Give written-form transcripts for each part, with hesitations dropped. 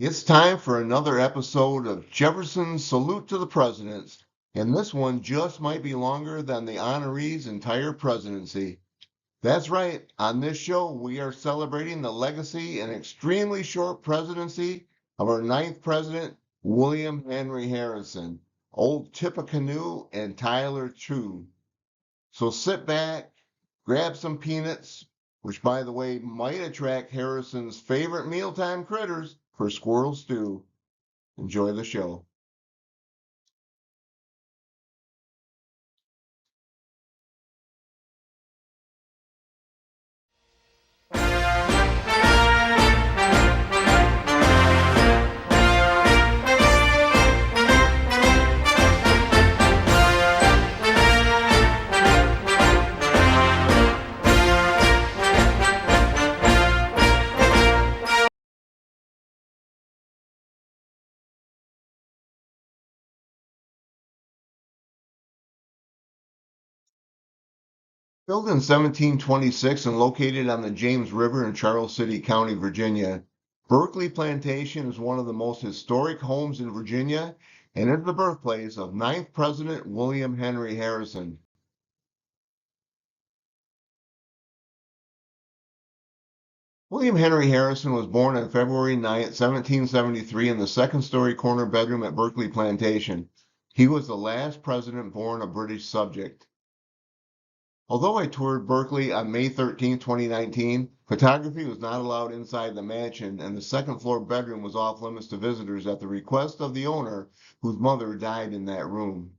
It's time for another episode of Jefferson's Salute to the Presidents, and this one just might be longer than the honoree's entire presidency. That's right, on this show we are celebrating the legacy and extremely short presidency of our ninth president, William Henry Harrison, Old Tippecanoe, and Tyler True. So sit back, grab some peanuts, which by the way might attract Harrison's favorite mealtime critters for squirrel stew. Enjoy the show. Built in 1726 and located on the James River in Charles City County, Virginia, Berkeley Plantation is one of the most historic homes in Virginia and is the birthplace of ninth President William Henry Harrison. William Henry Harrison was born on February 9, 1773 in the second-story corner bedroom at Berkeley Plantation. He was the last president born a British subject. Although I toured Berkeley on May 13, 2019, photography was not allowed inside the mansion and the second floor bedroom was off limits to visitors at the request of the owner, whose mother died in that room.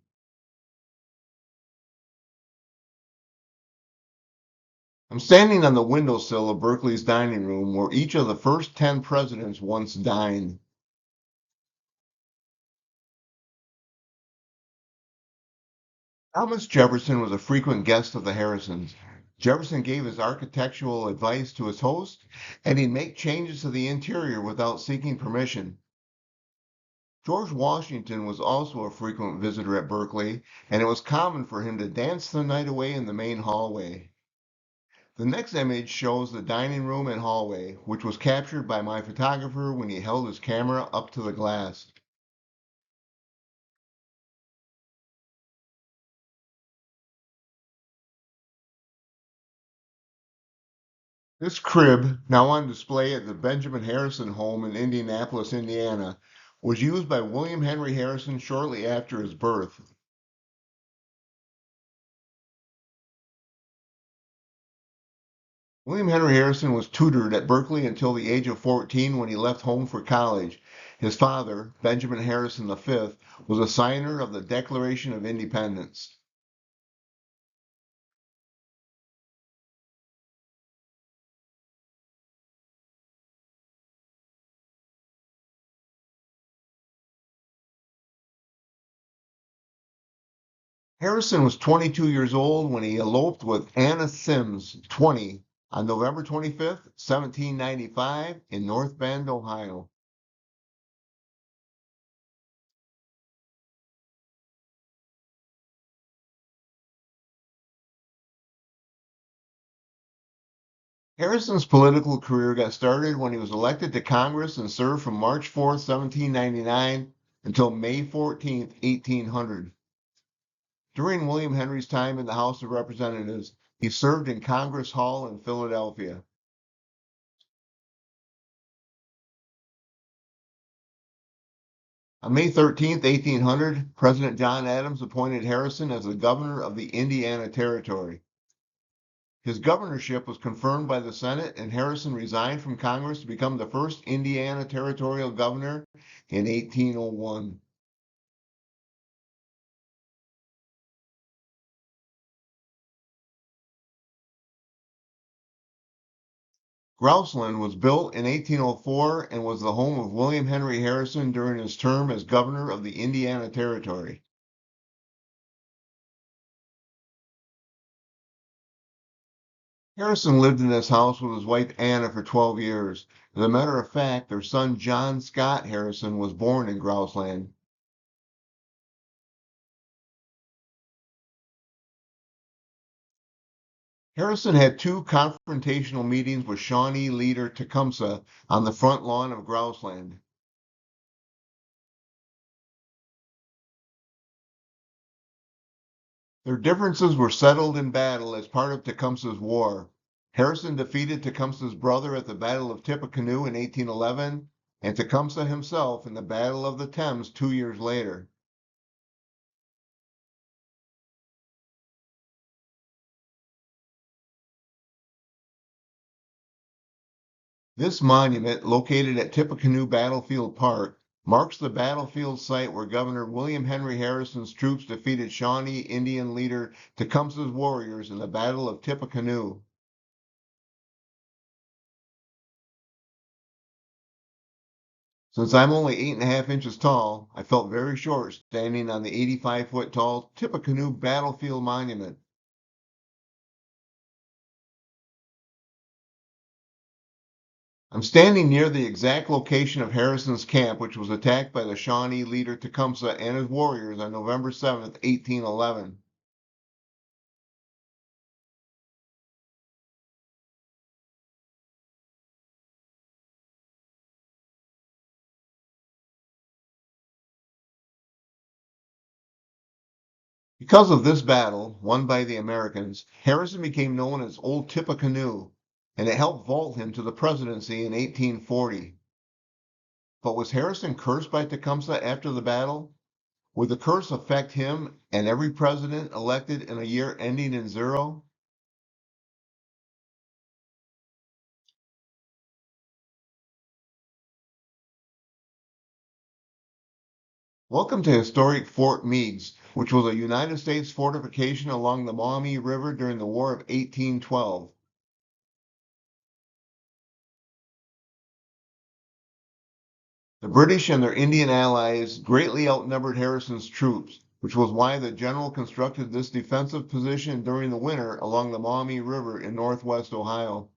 I'm standing on the windowsill of Berkeley's dining room where each of the first 10 presidents once dined. Thomas Jefferson was a frequent guest of the Harrisons. Jefferson gave his architectural advice to his host, and he'd make changes to the interior without seeking permission. George Washington was also a frequent visitor at Berkeley, and it was common for him to dance the night away in the main hallway. The next image shows the dining room and hallway, which was captured by my photographer when he held his camera up to the glass. This crib, now on display at the Benjamin Harrison home in Indianapolis, Indiana, was used by William Henry Harrison shortly after his birth. William Henry Harrison was tutored at Berkeley until the age of 14 when he left home for college. His father, Benjamin Harrison V, was a signer of the Declaration of Independence. Harrison was 22 years old when he eloped with Anna Sims, 20, on November 25, 1795, in North Bend, Ohio. Harrison's political career got started when he was elected to Congress and served from March 4, 1799 until May 14, 1800. During William Henry's time in the House of Representatives, he served in Congress Hall in Philadelphia. On May 13, 1800, President John Adams appointed Harrison as the governor of the Indiana Territory. His governorship was confirmed by the Senate, and Harrison resigned from Congress to become the first Indiana territorial governor in 1801. Grouseland was built in 1804 and was the home of William Henry Harrison during his term as governor of the Indiana Territory. Harrison lived in this house with his wife Anna for 12 years. As a matter of fact, their son John Scott Harrison was born in Grouseland. Harrison had two confrontational meetings with Shawnee leader Tecumseh on the front lawn of Grouseland. Their differences were settled in battle as part of Tecumseh's War. Harrison defeated Tecumseh's brother at the Battle of Tippecanoe in 1811, and Tecumseh himself in the Battle of the Thames 2 years later. This monument, located at Tippecanoe Battlefield Park, marks the battlefield site where Governor William Henry Harrison's troops defeated Shawnee Indian leader Tecumseh's warriors in the Battle of Tippecanoe. Since I'm only 8.5 inches tall, I felt very short standing on the 85-foot tall Tippecanoe Battlefield Monument. I'm standing near the exact location of Harrison's camp, which was attacked by the Shawnee leader Tecumseh and his warriors on November 7th, 1811. Because of this battle, won by the Americans, Harrison became known as Old Tippecanoe, and it helped vault him to the presidency in 1840. But was Harrison cursed by Tecumseh after the battle? Would the curse affect him and every president elected in a year ending in zero? Welcome to historic Fort Meigs, which was a United States fortification along the Maumee River during the War of 1812. The British and their Indian allies greatly outnumbered Harrison's troops, which was why the general constructed this defensive position during the winter along the Maumee River in northwest Ohio.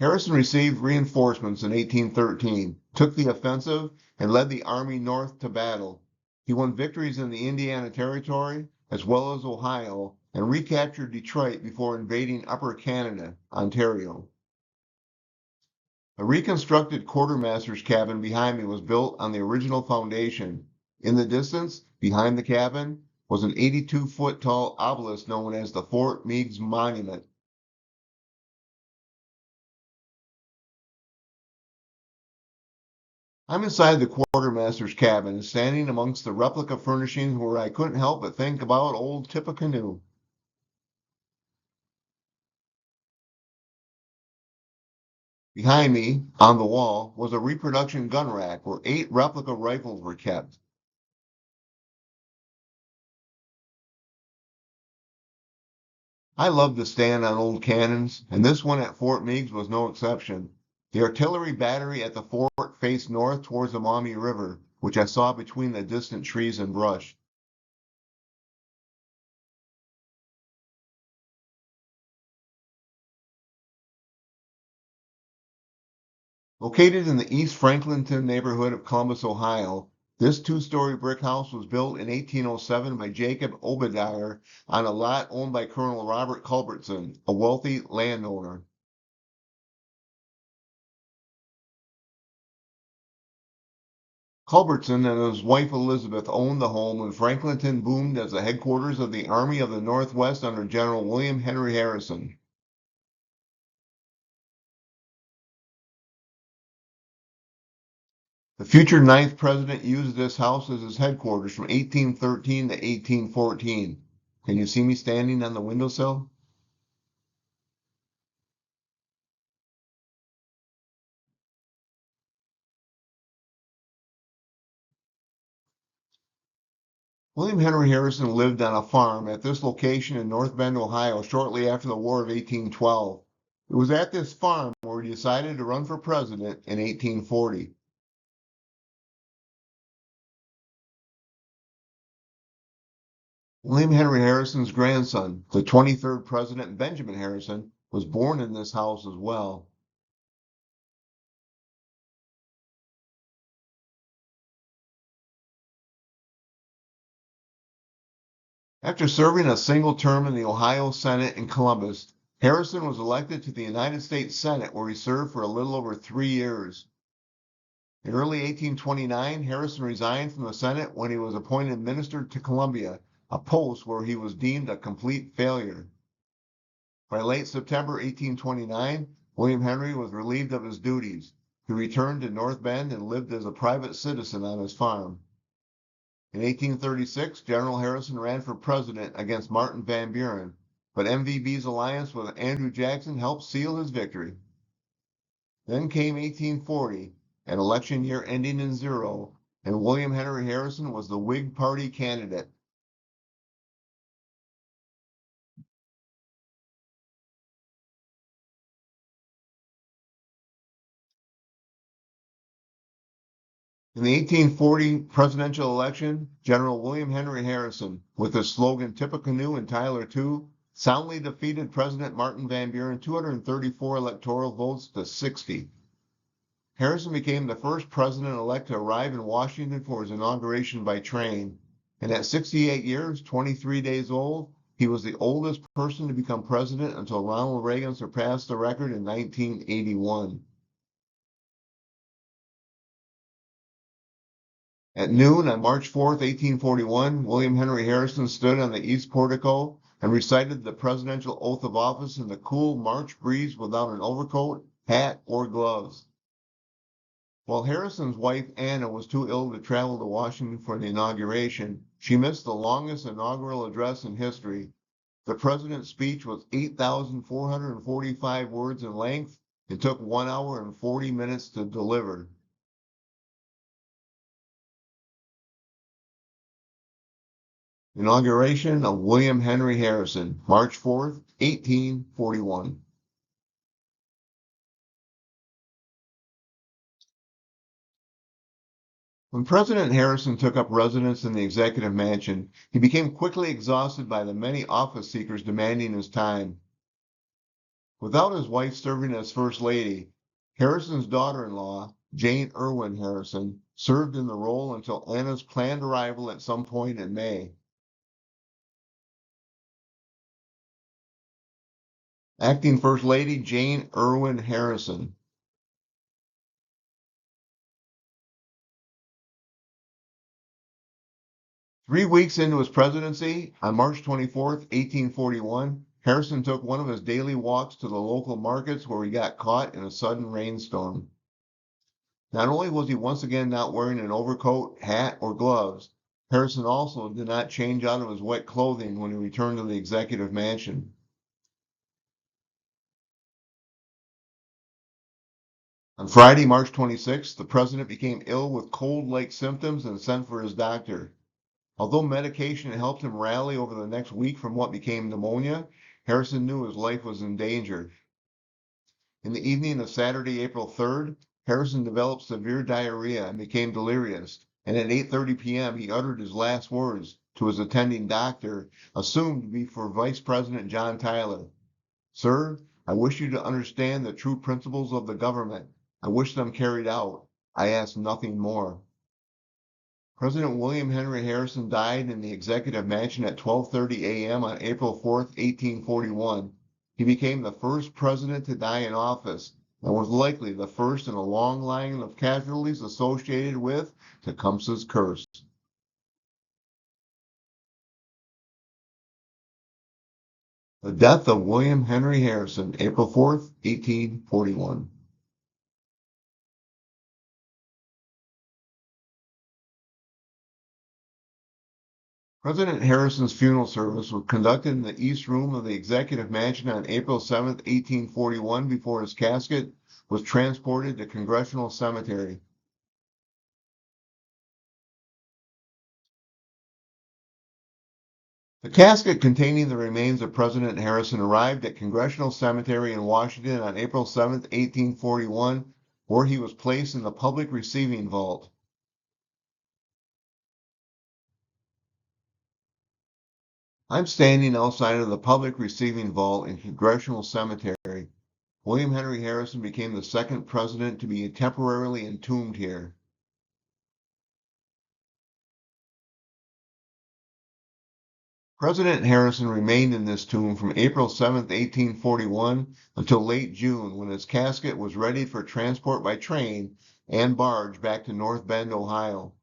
Harrison received reinforcements in 1813, took the offensive, and led the army north to battle. He won victories in the Indiana Territory as well as Ohio and recaptured Detroit before invading Upper Canada, Ontario. A reconstructed quartermaster's cabin behind me was built on the original foundation. In the distance, behind the cabin, was an 82-foot tall obelisk known as the Fort Meigs Monument. I'm inside the quartermaster's cabin, standing amongst the replica furnishings where I couldn't help but think about old Tippecanoe. Behind me, on the wall, was a reproduction gun rack where 8 replica rifles were kept. I love to stand on old cannons, and this one at Fort Meigs was no exception. The artillery battery at the fort faced north towards the Maumee River, which I saw between the distant trees and brush. Located in the East Franklinton neighborhood of Columbus, Ohio, this 2-story brick house was built in 1807 by Jacob Obadiah on a lot owned by Colonel Robert Culbertson, a wealthy landowner. Culbertson and his wife Elizabeth owned the home when Franklinton boomed as the headquarters of the Army of the Northwest under General William Henry Harrison. The future ninth president used this house as his headquarters from 1813 to 1814. Can you see me standing on the windowsill? William Henry Harrison lived on a farm at this location in North Bend, Ohio, shortly after the War of 1812. It was at this farm where he decided to run for president in 1840. William Henry Harrison's grandson, the 23rd President Benjamin Harrison, was born in this house as well. After serving a single term in the Ohio Senate in Columbus, Harrison was elected to the United States Senate where he served for a little over 3 years. In early 1829, Harrison resigned from the Senate when he was appointed minister to Columbia, a post where he was deemed a complete failure. By late September 1829, William Henry was relieved of his duties. He returned to North Bend and lived as a private citizen on his farm. In 1836, General Harrison ran for president against Martin Van Buren, but MVB's alliance with Andrew Jackson helped seal his victory. Then came 1840, an election year ending in zero, and William Henry Harrison was the Whig Party candidate. In the 1840 presidential election, General William Henry Harrison, with his slogan Tippecanoe and Tyler too, soundly defeated President Martin Van Buren 234 electoral votes to 60. Harrison became the first president-elect to arrive in Washington for his inauguration by train, and at 68 years, 23 days old, he was the oldest person to become president until Ronald Reagan surpassed the record in 1981. At noon on March 4, 1841, William Henry Harrison stood on the east portico and recited the presidential oath of office in the cool March breeze without an overcoat, hat, or gloves. While Harrison's wife Anna was too ill to travel to Washington for the inauguration, she missed the longest inaugural address in history. The president's speech was 8,445 words in length. It took 1 hour and 40 minutes to deliver. Inauguration of William Henry Harrison, March 4th, 1841. When President Harrison took up residence in the executive mansion, he became quickly exhausted by the many office seekers demanding his time. Without his wife serving as First Lady, Harrison's daughter-in-law, Jane Irwin Harrison, served in the role until Anna's planned arrival at some point in May. Acting First Lady Jane Irwin Harrison. 3 weeks into his presidency, on March 24th, 1841, Harrison took one of his daily walks to the local markets where he got caught in a sudden rainstorm. Not only was he once again not wearing an overcoat, hat, or gloves, Harrison also did not change out of his wet clothing when he returned to the executive mansion. On Friday, March 26th, the president became ill with cold-like symptoms and sent for his doctor. Although medication helped him rally over the next week from what became pneumonia, Harrison knew his life was in danger. In the evening of Saturday, April 3rd, Harrison developed severe diarrhea and became delirious, and at 8:30 p.m. he uttered his last words to his attending doctor, assumed to be for Vice President John Tyler. "Sir, I wish you to understand the true principles of the government. I wish them carried out. I ask nothing more." President William Henry Harrison died in the executive mansion at 12:30 a.m. on April 4, 1841. He became the first president to die in office and was likely the first in a long line of casualties associated with Tecumseh's curse. The death of William Henry Harrison, April 4th, 1841. President Harrison's funeral service was conducted in the East Room of the Executive Mansion on April 7, 1841, before his casket was transported to Congressional Cemetery. The casket containing the remains of President Harrison arrived at Congressional Cemetery in Washington on April 7, 1841, where he was placed in the public receiving vault. I'm standing outside of the public receiving vault in Congressional Cemetery. William Henry Harrison became the second president to be temporarily entombed here. President Harrison remained in this tomb from April 7, 1841 until late June when his casket was ready for transport by train and barge back to North Bend, Ohio.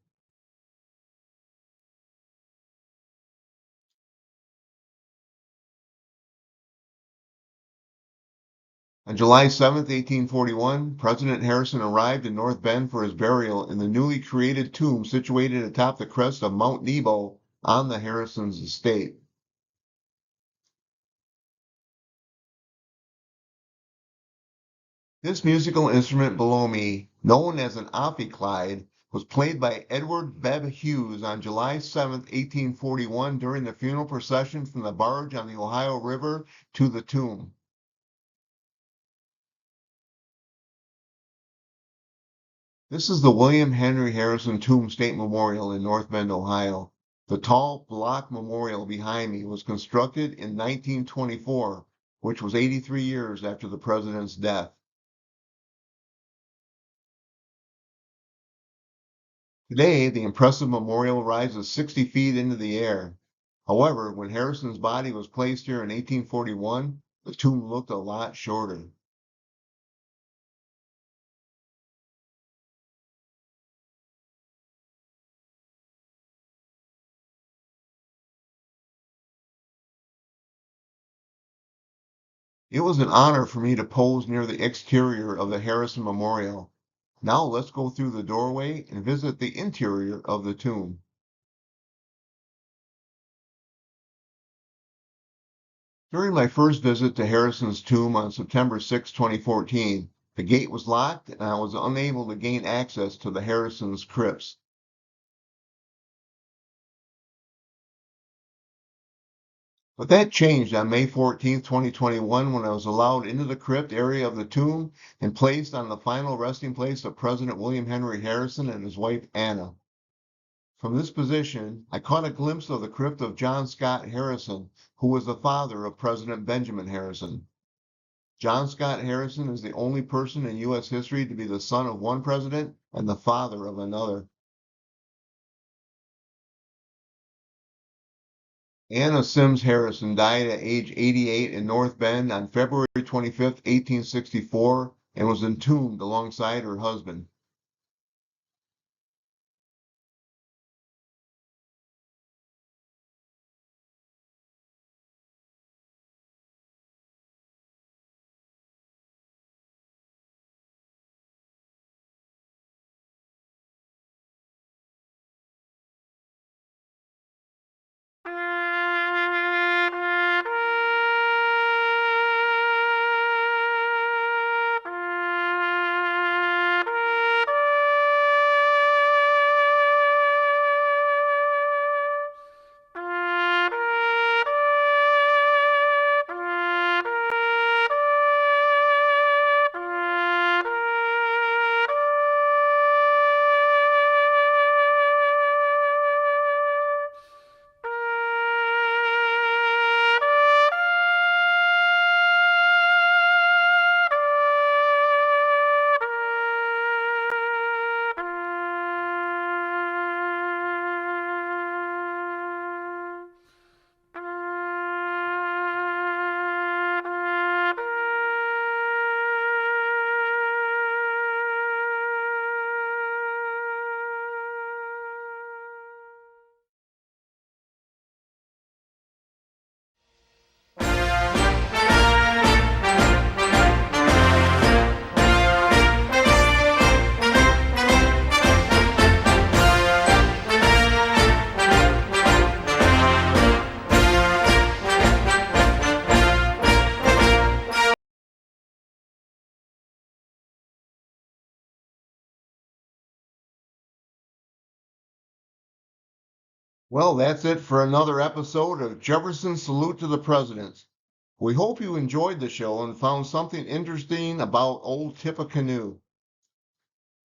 On July 7, 1841, President Harrison arrived in North Bend for his burial in the newly created tomb situated atop the crest of Mount Nebo on the Harrison's estate. This musical instrument below me, known as an ophicleide, was played by Edward Bebb Hughes on July 7, 1841 during the funeral procession from the barge on the Ohio River to the tomb. This is the William Henry Harrison Tomb State Memorial in North Bend, Ohio. The tall block memorial behind me was constructed in 1924, which was 83 years after the president's death. Today, the impressive memorial rises 60 feet into the air. However, when Harrison's body was placed here in 1841, the tomb looked a lot shorter. It was an honor for me to pose near the exterior of the Harrison Memorial. Now let's go through the doorway and visit the interior of the tomb. During my first visit to Harrison's tomb on September 6, 2014, the gate was locked and I was unable to gain access to the Harrison's crypts. But that changed on May 14, 2021, when I was allowed into the crypt area of the tomb and placed on the final resting place of President William Henry Harrison and his wife Anna. From this position, I caught a glimpse of the crypt of John Scott Harrison, who was the father of President Benjamin Harrison. John Scott Harrison is the only person in U.S. history to be the son of one president and the father of another. Anna Sims Harrison died at age 88 in North Bend on February 25, 1864, and was entombed alongside her husband. Well, that's it for another episode of Jefferson's Salute to the Presidents. We hope you enjoyed the show and found something interesting about old Tippecanoe.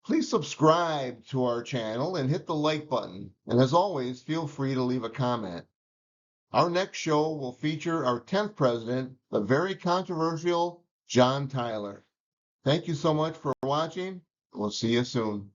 Please subscribe to our channel and hit the like button. And as always, feel free to leave a comment. Our next show will feature our 10th president, the very controversial John Tyler. Thank you so much for watching. We'll see you soon.